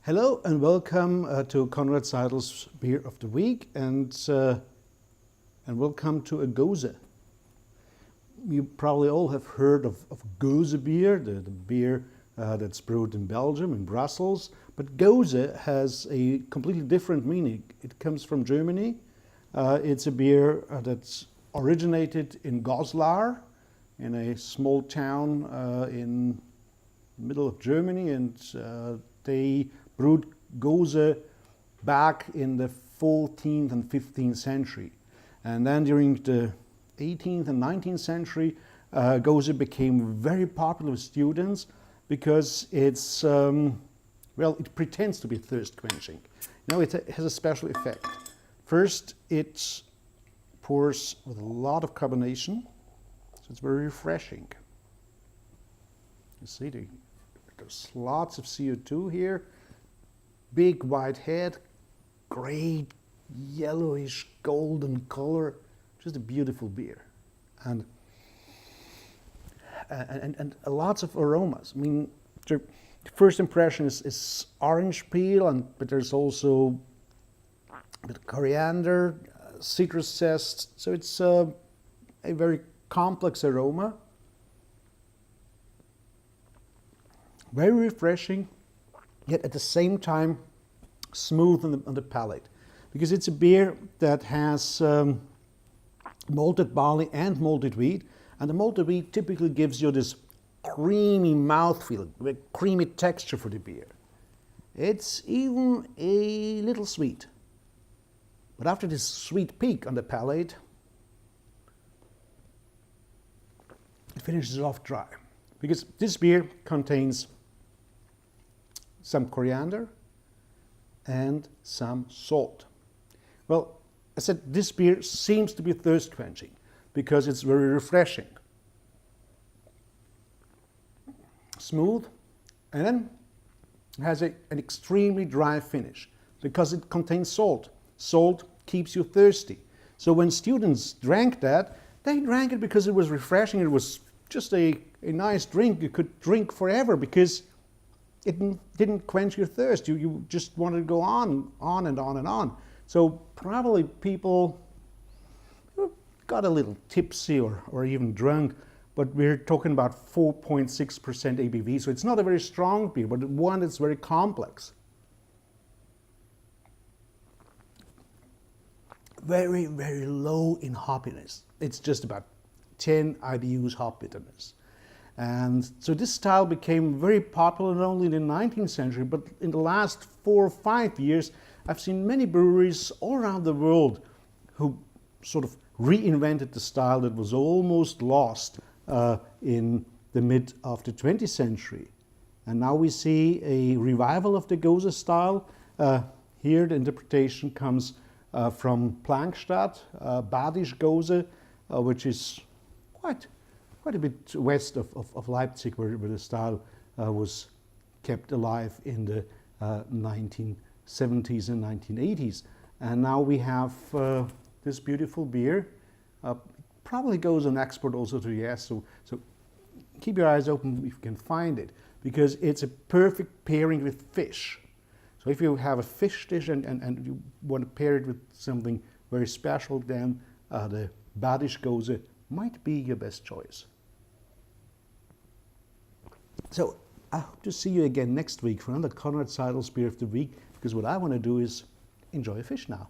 Hello and welcome to Konrad Seidel's Beer of the Week and welcome to a Gose. You probably all have heard of Gose beer, the beer that's brewed in Belgium, in Brussels. But Gose has a completely different meaning. It comes from Germany. It's a beer that's originated in Goslar, in a small town in the middle of Germany, and they brewed Gose back in the 14th and 15th century. And then during the 18th and 19th century, Gose became very popular with students because it's, well, it pretends to be thirst quenching. You know, it has a special effect. First, it pours with a lot of carbonation, so it's very refreshing. You see, there's lots of CO2 here. Big white head, great yellowish golden color, just a beautiful beer, and lots of aromas. I mean, the first impression is orange peel, but there's also a bit of coriander, citrus zest. So it's a very complex aroma, very refreshing, yet at the same time smooth on the palate, because it's a beer that has malted barley and malted wheat, and the malted wheat typically gives you this creamy mouthfeel, a creamy texture for the beer. It's even a little sweet, but after this sweet peak on the palate, it finishes off dry, because this beer contains some coriander and some salt. Well, I said this beer seems to be thirst quenching because it's very refreshing. Smooth, and then it has an extremely dry finish because it contains salt. Salt keeps you thirsty. So when students drank that, they drank it because it was refreshing. It was just a nice drink you could drink forever because it didn't quench your thirst. You just wanted to go on and on and on. So probably people got a little tipsy or even drunk, but we're talking about 4.6% ABV. So it's not a very strong beer, but one that's very complex. Very, very low in hoppiness. It's just about 10 IBUs hop bitterness. And so this style became very popular not only in the 19th century, but in the last 4 or 5 years, I've seen many breweries all around the world who sort of reinvented the style that was almost lost in the mid of the 20th century. And now we see a revival of the Gose style. Here the interpretation comes from Plankstadt, Badisch Gose, which is quite a bit west of Leipzig, where the style was kept alive in the 1970s and 1980s. And now we have this beautiful beer. Probably goes on export also to the US, so keep your eyes open if you can find it, because it's a perfect pairing with fish. So if you have a fish dish and you want to pair it with something very special, then the Badisch Gose might be your best choice. So I hope to see you again next week for another Konrad Seidel's Beer of the Week, because what I want to do is enjoy a fish now.